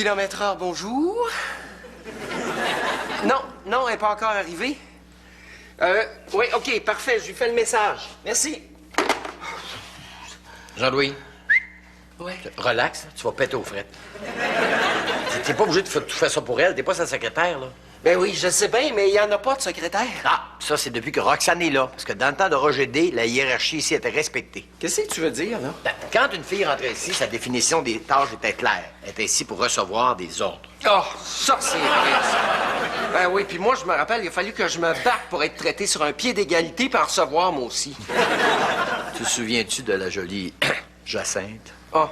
km/h, bonjour. Non, non, elle n'est pas encore arrivée. Oui, OK, parfait, je lui fais le message. Merci. Jean-Louis. Ouais. Relax, tu vas péter aux frettes. T'es pas obligé de tout faire ça pour elle, t'es pas sa secrétaire, là. Ben oui, je sais bien, mais il n'y en a pas de secrétaire. Ah, ça, c'est depuis que Roxane est là. Parce que dans le temps de Roger D, la hiérarchie ici était respectée. Qu'est-ce que tu veux dire, là? Ben, quand une fille rentrait ici, sa définition des tâches était claire. Elle était ici pour recevoir des ordres. Oh, ça, c'est vrai, ça. Ben oui, puis moi, je me rappelle, il a fallu que je me batte pour être traité sur un pied d'égalité par recevoir, moi aussi. Te souviens-tu de la jolie Jacinthe? Oh,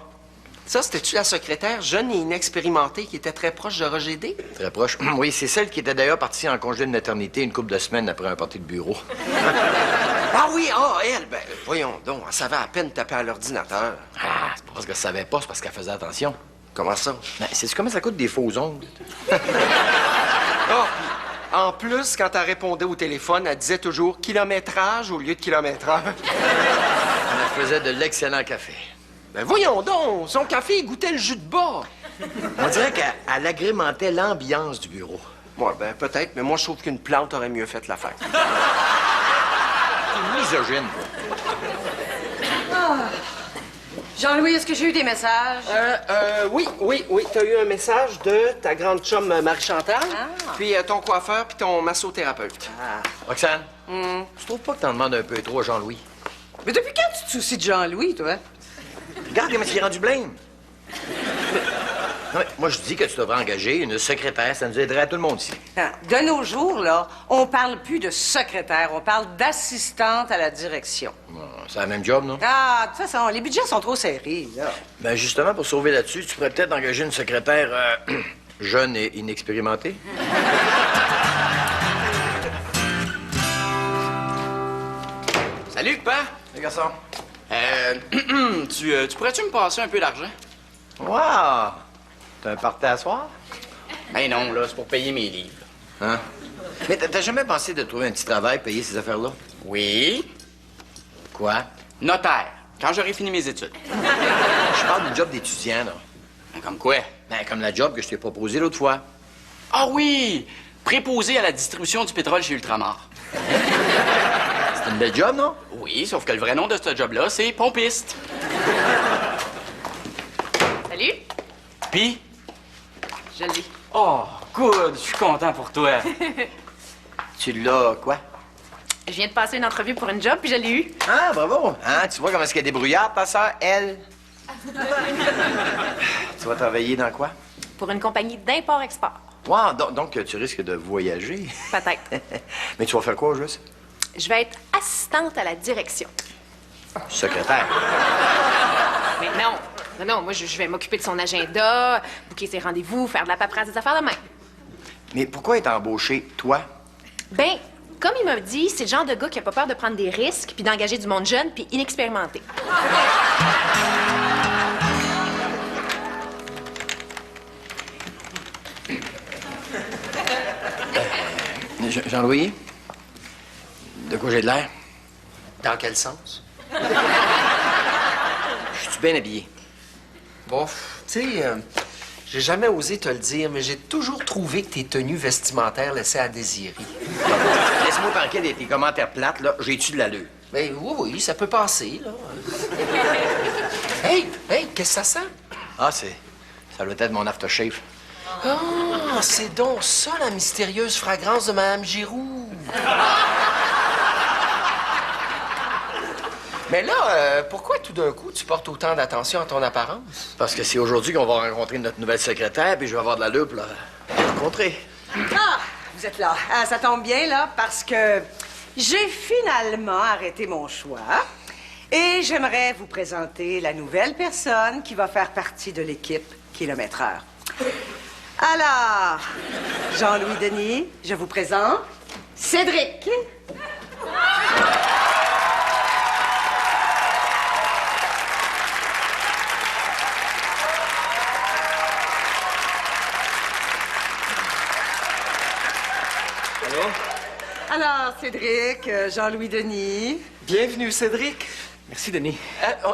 ça, c'était-tu la secrétaire jeune et inexpérimentée qui était très proche de Roger D? Très proche. Oui, c'est celle qui était d'ailleurs partie en congé de maternité une couple de semaines après un parti de bureau. Ah oui, elle, ben voyons donc, elle savait à peine taper à l'ordinateur. Ah, c'est pas parce qu'elle savait pas, c'est parce qu'elle faisait attention. Comment ça? Ben, sais-tu comment ça coûte des faux ongles? Ah, puis en plus, quand elle répondait au téléphone, elle disait toujours kilométrage au lieu de kilomètre-heure. Elle faisait de l'excellent café. Ben voyons donc, son café il goûtait le jus de bas. On dirait qu'elle agrémentait l'ambiance du bureau. Ouais, ben peut-être, mais moi je trouve qu'une plante aurait mieux fait l'affaire. C'est misogyne, Ah. Jean-Louis, est-ce que j'ai eu des messages? Oui, t'as eu un message de ta grande chum Marie-Chantal, puis ton coiffeur, puis ton massothérapeute. Roxane, tu trouves pas que t'en demandes un peu trop à Jean-Louis? Mais depuis quand tu te soucies de Jean-Louis, toi? Regarde comment il est rendu blême. Non, mais moi, je dis que tu devrais engager une secrétaire. Ça nous aiderait à tout le monde ici. Ah, de nos jours, là, on parle plus de secrétaire, on parle d'assistante à la direction. Bon, c'est la même job, non? Ah, de toute façon, les budgets sont trop serrés, là. Ben, justement, pour sauver là-dessus, tu pourrais peut-être engager une secrétaire jeune et inexpérimentée. Salut, papa! Les garçons. Tu pourrais-tu me passer un peu d'argent? Wow! T'as un party à soir? Ben non, là, c'est pour payer mes livres. Hein? Mais t'as jamais pensé de trouver un petit travail, payer ces affaires-là? Oui. Quoi? Notaire, quand j'aurai fini mes études. Je parle du job d'étudiant, là. Ben, comme quoi? Ben, comme la job que je t'ai proposée l'autre fois. Ah oui! Préposé à la distribution du pétrole chez Ultramar. C'est une belle job, non? Oui, sauf que le vrai nom de ce job-là, c'est pompiste. Salut, Puis? je l'ai. Oh, good! Je suis content pour toi. Tu l'as quoi? Je viens de passer une entrevue pour une job, puis je l'ai eu. Ah, bravo! Hein, tu vois comment est-ce qu'elle est débrouillarde, ta sœur, elle? Tu vas travailler dans quoi? Pour une compagnie d'import-export. Wow, donc tu risques de voyager. Peut-être. Mais tu vas faire quoi, juste? Je vais être assistante à la direction. Secrétaire. Mais non, moi, je vais m'occuper de son agenda, booker ses rendez-vous, faire de la paperasse, des affaires de même. Mais pourquoi être embauché, toi? Ben, comme il m'a dit, c'est le genre de gars qui a pas peur de prendre des risques, puis d'engager du monde jeune, puis inexpérimenté. Jean-Louis? De quoi j'ai de l'air? Dans quel sens? Je suis bien habillé. Bof, tu sais, j'ai jamais osé te le dire, mais j'ai toujours trouvé que tes tenues vestimentaires laissaient à désirer. Laisse-moi tranquille avec tes commentaires plates, là. J'ai-tu de l'allure? Ben oui, ça peut passer, là. Hey, qu'est-ce que ça sent? Ah, ça doit être mon aftershave. Ah, c'est donc ça, la mystérieuse fragrance de Mme Giroux. Mais là, pourquoi tout d'un coup tu portes autant d'attention à ton apparence? Parce que c'est aujourd'hui qu'on va rencontrer notre nouvelle secrétaire, puis je vais avoir de l'allure pour la rencontrer. Ah, vous êtes là. Ah, ça tombe bien, là, parce que j'ai finalement arrêté mon choix. Et j'aimerais vous présenter la nouvelle personne qui va faire partie de l'équipe Kilomètre-heure. Alors, Jean-Louis Denis, je vous présente Cédric. Allô? Alors, Cédric, Jean-Louis Denis. Bienvenue, Cédric. Merci, Denis.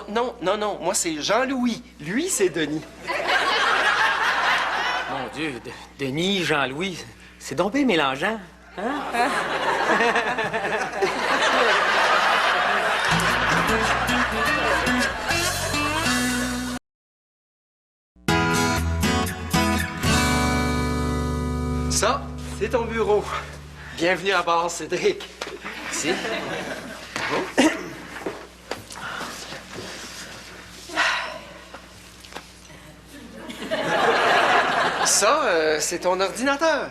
Non, moi c'est Jean-Louis. Lui, c'est Denis. Mon Dieu, Denis, Jean-Louis, c'est donc bien mélangeant. Hein? Ça, c'est ton bureau. Bienvenue à bord, Cédric. Si. Ça, c'est ton ordinateur.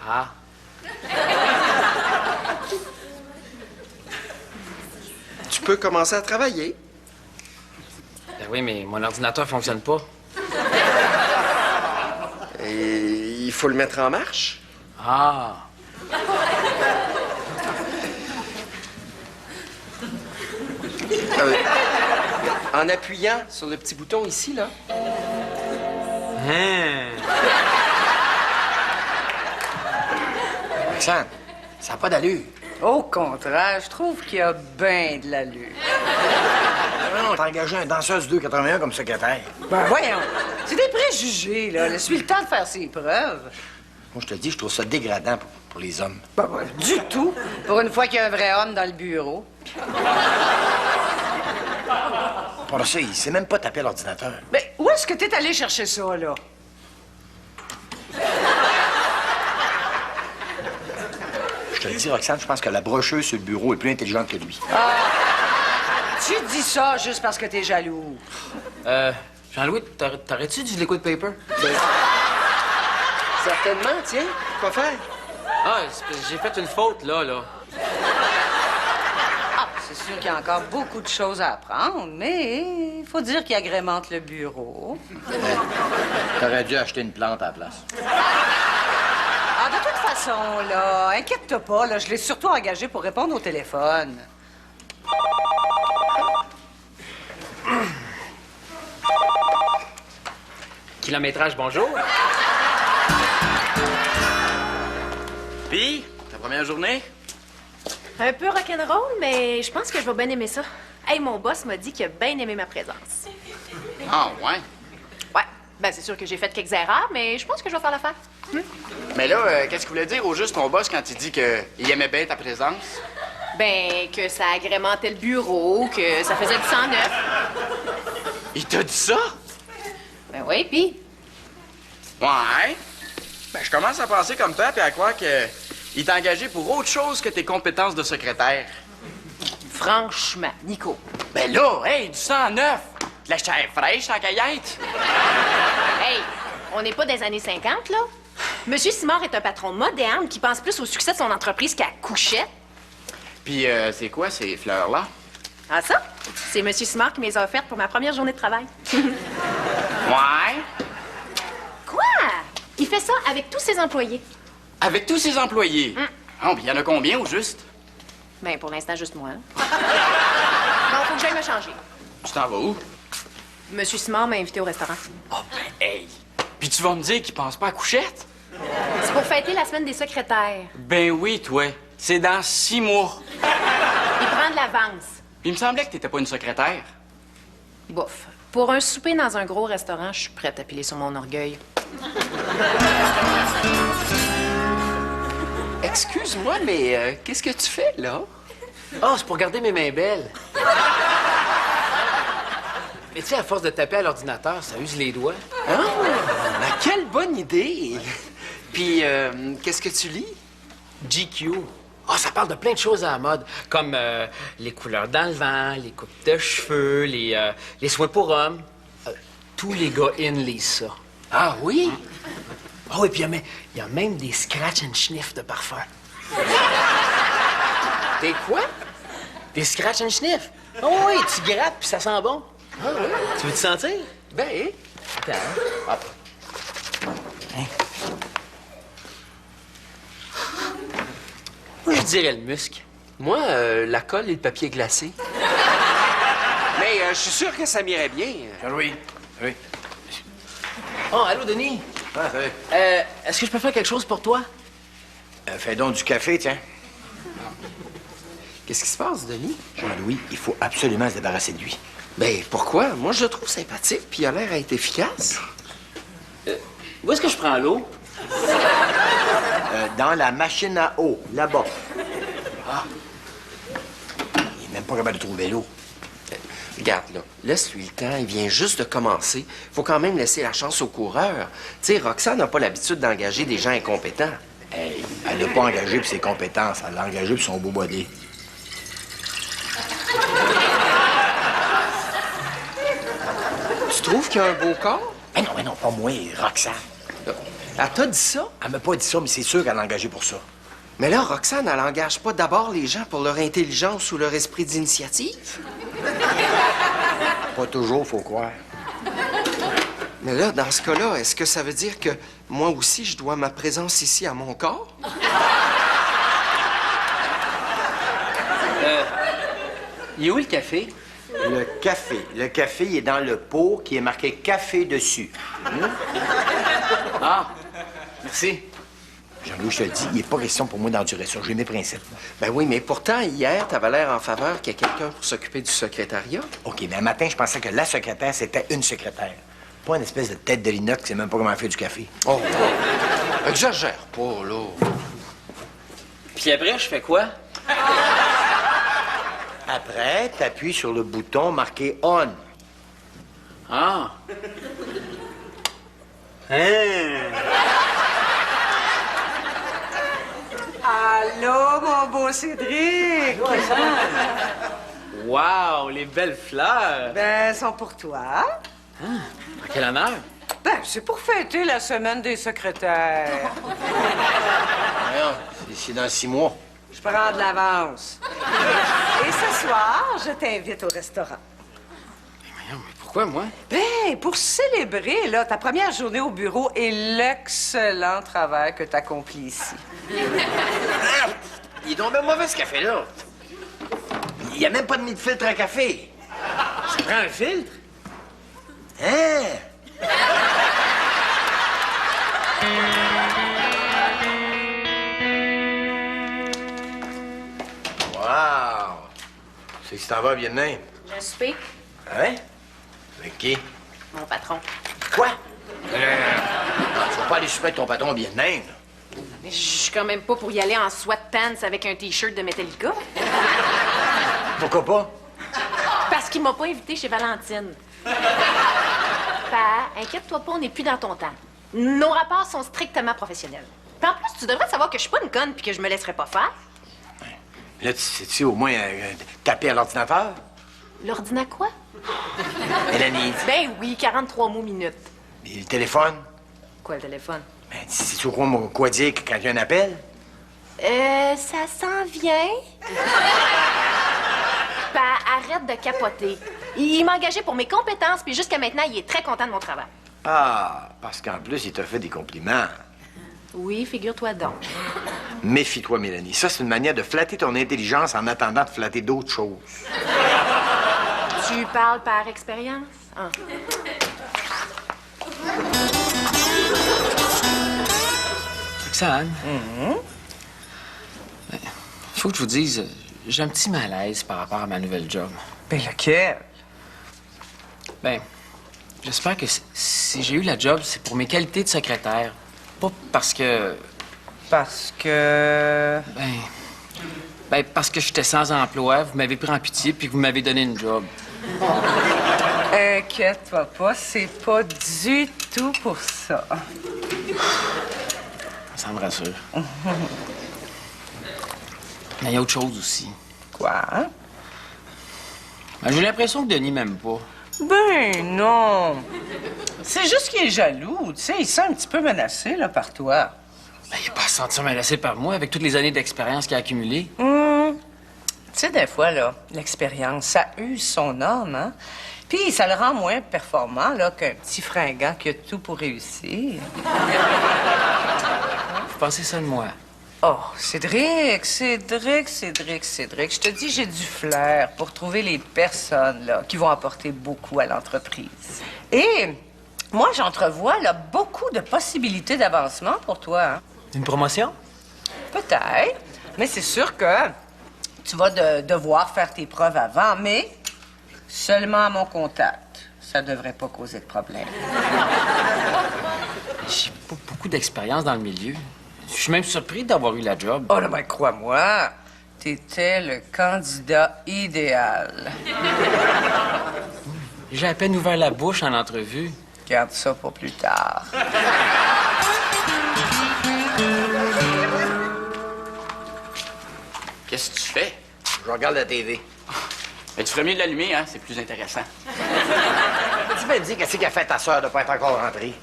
Ah. Tu peux commencer à travailler. Ben oui, mais mon ordinateur fonctionne pas. Et il faut le mettre en marche. Ah. En appuyant sur le petit bouton ici, là. Hein. Roxane, ça n'a pas d'allure. Au contraire, je trouve qu'il y a bien de l'allure. Non, t'as engagé un danseuse 281 comme secrétaire. Ben voyons, c'est des préjugés, là. Laisse-lui le temps de faire ses preuves. Moi, je te dis, je trouve ça dégradant pour les hommes. Ben, du tout. Pour une fois qu'il y a un vrai homme dans le bureau. Pour ça, il sait même pas taper à l'ordinateur. Ben, où est-ce que t'es allé chercher ça, là? Je te le dis, Roxane, je pense que la brocheuse sur le bureau est plus intelligente que lui. Tu dis ça juste parce que t'es jaloux. Jean-Louis, t'aurais-tu du liquid paper? Certainement, tiens. Quoi faire? Ah, j'ai fait une faute, là. Ah, c'est sûr qu'il y a encore beaucoup de choses à apprendre, mais il faut dire qu'il agrémente le bureau. T'aurais dû acheter une plante à la place. Ah, de toute façon, là, inquiète-toi pas, là, je l'ai surtout engagé pour répondre au téléphone. Kilométrage, bonjour. Puis, ta première journée? Un peu rock'n'roll, mais je pense que je vais bien aimer ça. Hey, mon boss m'a dit qu'il a bien aimé ma présence. Ah, ouais. Ouais, ben c'est sûr que j'ai fait quelques erreurs, mais je pense que je vais faire l'affaire. Mais là, qu'est-ce qu'il voulait dire au juste ton boss quand il dit qu'il aimait bien ta présence? Ben, que ça agrémentait le bureau, que ça faisait du sang neuf. Il t'a dit ça? Ben oui, pis? Ouais. Ben, je commence à penser comme toi puis à croire qu'il t'a engagé pour autre chose que tes compétences de secrétaire. Franchement, Nico. Ben là, hey, du sang neuf! De la chair fraîche, en caillette! Hey, on n'est pas des années 50, là? Monsieur Simard est un patron moderne qui pense plus au succès de son entreprise qu'à couchette. Puis, c'est quoi ces fleurs-là? Ah, ça? C'est Monsieur Simard qui me les a offertes pour ma première journée de travail. Ouais. Quoi? Il fait ça avec tous ses employés. Avec tous ses employés. Oh, puis il y en a combien au juste? Ben, pour l'instant, juste moi. Bon, faut que j'aille me changer. Tu t'en vas où? Monsieur Simard m'a invité au restaurant. Oh, ben, hey! Puis tu vas me dire qu'il pense pas à couchette? C'est pour fêter la semaine des secrétaires. Ben oui, toi. C'est dans 6 mois. Il prend de l'avance. Puis il me semblait que t'étais pas une secrétaire. Bof. Pour un souper dans un gros restaurant, je suis prête à piler sur mon orgueil. Excuse-moi, mais qu'est-ce que tu fais, là? Oh, c'est pour garder mes mains belles. Mais tu sais, à force de taper à l'ordinateur, ça use les doigts. Ah, ben, quelle bonne idée! Puis, qu'est-ce que tu lis? GQ. Ah, ça parle de plein de choses à la mode, comme les couleurs dans le vent, les coupes de cheveux, les soins pour hommes. Tous les gars in lisent ça. Ah oui? Oh, et puis il y a même des scratch and sniff de parfum. Des quoi? Des scratch and sniff? Oh oui, tu grattes puis ça sent bon. Ah oui? Tu veux te sentir? Ben, Attends. Hop. Hein? Moi, je dirais le musc. moi, la colle et le papier glacé. Mais je suis sûr que ça m'irait bien. Jean-Louis. Oui. Oh, allô, Denis? Ah, salut. Est-ce que je peux faire quelque chose pour toi? Fais donc du café, tiens. Qu'est-ce qui se passe, Denis? Jean-Louis, il faut absolument se débarrasser de lui. Ben, pourquoi? Moi, je le trouve sympathique, puis il a l'air à être efficace. Où est-ce que je prends l'eau? Dans la machine à eau, là-bas. Ah. Il est même pas capable de trouver l'eau. Regarde, là, laisse-lui le temps, il vient juste de commencer. Faut quand même laisser la chance au coureur. Tu sais, Roxane n'a pas l'habitude d'engager des gens incompétents. Hey, elle l'a pas engagé pour ses compétences, elle l'a engagé pour son beau body. Tu trouves qu'il a un beau corps? Mais non, pas moi, Roxane. Elle t'a dit ça? Elle m'a pas dit ça, mais c'est sûr qu'elle l'a engagé pour ça. Mais là, Roxane, elle engage pas d'abord les gens pour leur intelligence ou leur esprit d'initiative? Pas toujours, faut croire. Mais là, dans ce cas-là, est-ce que ça veut dire que moi aussi, je dois ma présence ici à mon corps? Il est où le café? Le café, il est dans le pot qui est marqué café dessus. Ah, merci. Jean-Louis, je te le dis, il n'est pas question pour moi d'endurer ça. J'ai mes principes. Ben oui, mais pourtant, hier, t'avais l'air en faveur qu'il y ait quelqu'un pour s'occuper du secrétariat. OK, mais un matin, je pensais que la secrétaire, c'était une secrétaire. Pas une espèce de tête de l'inox qui sait même pas comment faire du café. Oh, exagère pas, là. Puis après, je fais quoi? Après, t'appuies sur le bouton marqué on. Ah. Hein? Allô, mon beau Cédric! Wow, les belles fleurs! Ben, elles sont pour toi. À quel honneur? Ben, c'est pour fêter la semaine des secrétaires. Voyons, c'est dans 6 mois. Je prends de l'avance. Et ce soir, je t'invite au restaurant. Voyons, mais pourquoi moi? Ben, pour célébrer, là, ta première journée au bureau et l'excellent travail que tu accomplis ici. Il est donc bien mauvais, ce café-là. Il n'y a même pas de mis de filtre à café. Ça prend un filtre? Hein? Wow! C'est que tu t'en vas à Vietnam. J'ai un souper. Hein? Avec qui? Mon patron. Quoi? Non, tu vas pas aller souper avec ton patron au Vietnam, là. Mais je suis quand même pas pour y aller en sweatpants avec un T-shirt de Metallica. Pourquoi pas? Parce qu'il m'a pas invité chez Valentine. Pa, inquiète-toi pas, on n'est plus dans ton temps. Nos rapports sont strictement professionnels. Puis en plus, tu devrais savoir que je suis pas une conne puis que je me laisserai pas faire. Là, tu sais-tu au moins taper à l'ordinateur? L'ordinateur quoi? Mélanie, Ben oui, 43 mots minutes. et le téléphone? Quoi, le téléphone? Ben, sais-tu quoi dire quand il y a un appel? Ça s'en vient? Pa, arrête de capoter. Il m'a engagé pour mes compétences, puis jusqu'à maintenant, il est très content de mon travail. Ah, parce qu'en plus, il t'a fait des compliments. Oui, figure-toi donc. Méfie-toi, Mélanie. Ça, c'est une manière de flatter ton intelligence en attendant de flatter d'autres choses. Tu parles par expérience? Ah. Roxane? Faut que je vous dise, j'ai un petit malaise par rapport à ma nouvelle job. Ben, lequel? Ben, j'espère que si j'ai eu la job, c'est pour mes qualités de secrétaire. Pas parce que... Parce que... parce que j'étais sans emploi, vous m'avez pris en pitié, puis que vous m'avez donné une job. Inquiète-toi pas, c'est pas du tout pour ça. Ça me rassure. Mais il y a autre chose aussi. Quoi? Ben, j'ai l'impression que Denis m'aime pas. Ben non. C'est juste qu'il est jaloux, tu sais, il se sent un petit peu menacé, là, par toi. Ben, il n'est pas à se sentir menacé par moi avec toutes les années d'expérience qu'il a accumulées. Tu sais, des fois, là, l'expérience, ça use son âme, hein? Puis ça le rend moins performant, là, qu'un petit fringant qui a tout pour réussir. Vous pensez ça de moi? Oh, Cédric, je te dis, j'ai du flair pour trouver les personnes, là, qui vont apporter beaucoup à l'entreprise. Et moi, j'entrevois, là, beaucoup de possibilités d'avancement pour toi, hein? Une promotion? Peut-être, mais c'est sûr que tu vas devoir faire tes preuves avant, mais seulement à mon contact. Ça devrait pas causer de problème. J'ai pas beaucoup d'expérience dans le milieu. Je suis même surpris d'avoir eu la job. Oh là, ben, crois-moi, t'étais le candidat idéal. J'ai à peine ouvert la bouche en entrevue. Garde ça pour plus tard. Qu'est-ce que tu fais? Je regarde la TV. Ben, tu ferais mieux de l'allumer, hein? C'est plus intéressant. Tu me dis qu'est-ce qu'a fait ta sœur de pas être encore rentrée?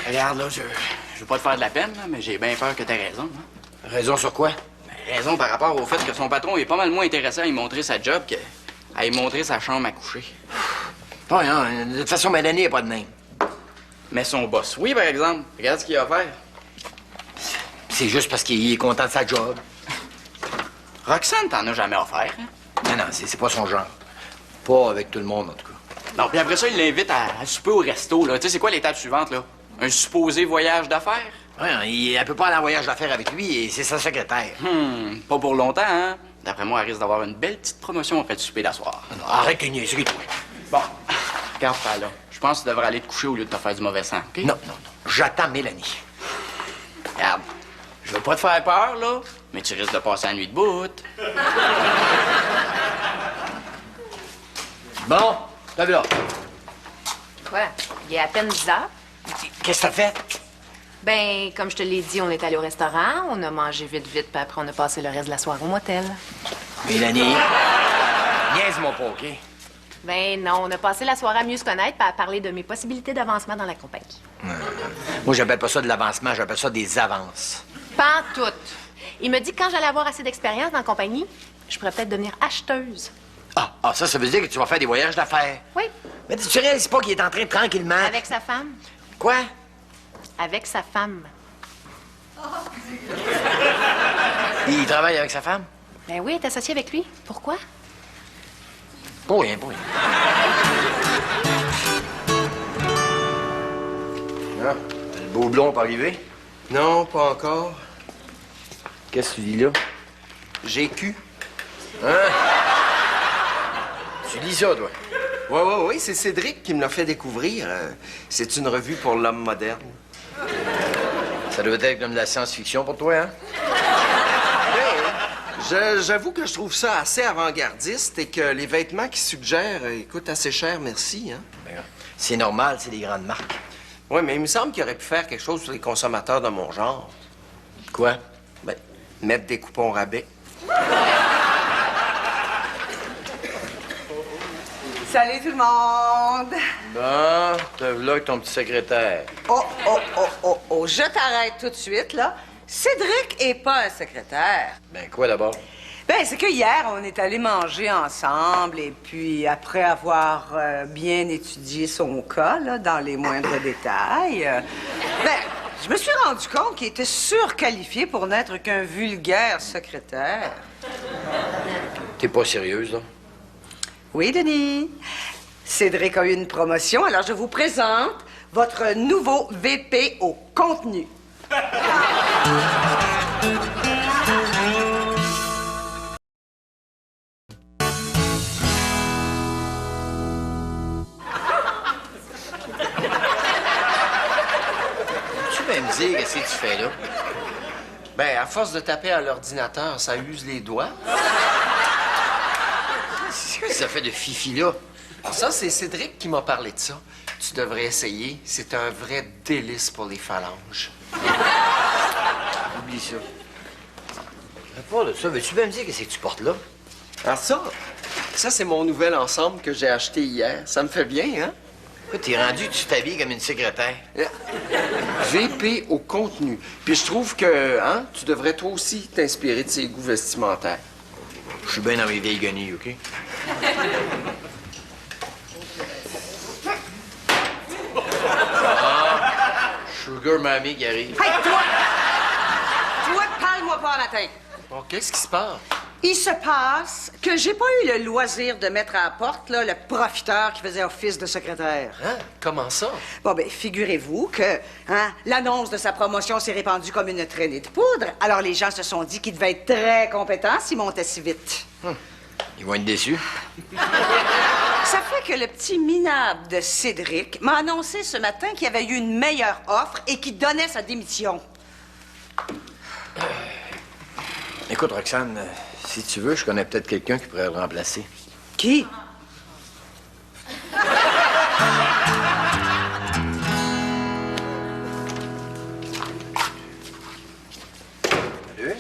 Regarde, là, je veux pas te faire de la peine, là, mais j'ai bien peur que t'aies raison. Hein? Raison sur quoi? Ben, raison par rapport au fait que son patron est pas mal moins intéressé à y montrer sa job qu'à y montrer sa chambre à coucher. Ouais, hein, de toute façon, Mélanie n'a pas de même. Mais son boss, oui, par exemple. Regarde ce qu'il a à faire. C'est juste parce qu'il est content de sa job. Roxane, t'en as jamais offert, hein? Non, non, c'est pas son genre. Pas avec tout le monde, en tout cas. Non, puis après ça, il l'invite à souper au resto, là. Tu sais, c'est quoi l'étape suivante, là? Un supposé voyage d'affaires? Ouais, hein, elle peut pas aller en voyage d'affaires avec lui et c'est sa secrétaire. Pas pour longtemps, hein? D'après moi, elle risque d'avoir une belle petite promotion après le souper d'asseoir. Non, arrête de niaiser, toi. Bon, regarde ça, là. Je pense que tu devrais aller te coucher au lieu de te faire du mauvais sang, OK? Non, non, non. J'attends Mélanie. Regarde, je veux pas te faire peur, là, mais tu risques de passer la nuit de bout. Bon, t'as vu là. Quoi? Il est à peine 10 heures. Qu'est-ce que t'as fait? Ben, comme je te l'ai dit, on est allé au restaurant, on a mangé vite, puis après, on a passé le reste de la soirée au motel. Mélanie, niaise-moi pas, OK? Ben non, on a passé la soirée à mieux se connaître, puis à parler de mes possibilités d'avancement dans la compagnie. Moi, j'appelle pas ça de l'avancement, j'appelle ça des avances. Pas en tout. Il me dit que quand j'allais avoir assez d'expérience dans la compagnie, je pourrais peut-être devenir acheteuse. Ah, ça veut dire que tu vas faire des voyages d'affaires. Oui, Mais tu réalises pas qu'il est en train de tranquillement... avec sa femme. Quoi? Avec sa femme. Il travaille avec sa femme? Ben oui, elle est associée avec lui. Pourquoi? Pas rien, pas rien. Ah, le beau blond pas arrivé? Non, pas encore. Qu'est-ce que tu dis là? GQ. Hein? Tu lis ça, toi? Oui, c'est Cédric qui me l'a fait découvrir. C'est une revue pour l'homme moderne. Ça doit être comme de la science-fiction pour toi, hein? J'avoue que je trouve ça assez avant-gardiste et que les vêtements qu'ils suggèrent coûtent assez cher, merci, hein? Ben, c'est normal, c'est des grandes marques. Oui, mais il me semble qu'il aurait pu faire quelque chose pour les consommateurs de mon genre. Quoi? Ben, mettre des coupons rabais. Salut tout le monde! Bon, te là avec ton petit secrétaire. Oh, je t'arrête tout de suite, là. Cédric est pas un secrétaire. Ben quoi d'abord? Ben, c'est que hier, on est allé manger ensemble et puis après avoir bien étudié son cas, là, dans les moindres détails, ben, je me suis rendu compte qu'il était surqualifié pour n'être qu'un vulgaire secrétaire. T'es pas sérieuse, là? Oui, Denis. Cédric a eu une promotion, alors je vous présente votre nouveau VP au contenu. Tu vas me dire qu'est-ce que tu fais là? Ben, à force de taper à l'ordinateur, ça use les doigts. Qu'est-ce que ça fait de fifi là? Ça, c'est Cédric qui m'a parlé de ça. Tu devrais essayer. C'est un vrai délice pour les phalanges. Oublie ça. À part de ça, veux-tu bien me dire qu'est-ce que tu portes là? Alors ça c'est mon nouvel ensemble que j'ai acheté hier. Ça me fait bien, hein? Pourquoi t'es rendu, tu t'habilles comme une secrétaire? VP au contenu. Puis je trouve que, hein, tu devrais toi aussi t'inspirer de ses goûts vestimentaires. Je suis bien dans mes vieilles guenilles, OK? Sugar Mammy qui arrive. Hey, toi! Toi, parle-moi pas matin. Bon, qu'est-ce qui se passe? Il se passe que j'ai pas eu le loisir de mettre à la porte, là, le profiteur qui faisait office de secrétaire. Hein? Comment ça? Bon, ben, figurez-vous que, hein, l'annonce de sa promotion s'est répandue comme une traînée de poudre. Alors, les gens se sont dit qu'il devait être très compétent s'il montait si vite. Ils vont être déçus. Ça fait que le petit minable de Cédric m'a annoncé ce matin qu'il y avait eu une meilleure offre et qu'il donnait sa démission. Écoute, Roxane, si tu veux, je connais peut-être quelqu'un qui pourrait le remplacer. Qui? Salut.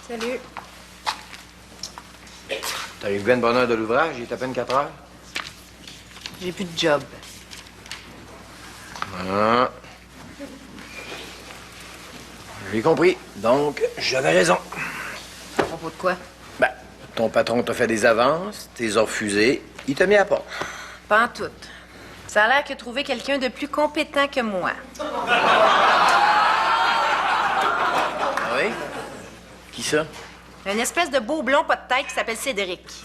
Salut. T'arrives bien de bonne heure de l'ouvrage, il est à peine 4 heures. J'ai plus de job. Ah. J'ai compris. Donc, j'avais raison. À propos de quoi? Ben, ton patron t'a fait des avances, t'es refusé, il t'a mis à part. Pas en tout. Ça a l'air qu'il a trouvé quelqu'un de plus compétent que moi. Ah oui? Qui ça? Une espèce de beau blond pas de tête qui s'appelle Cédric.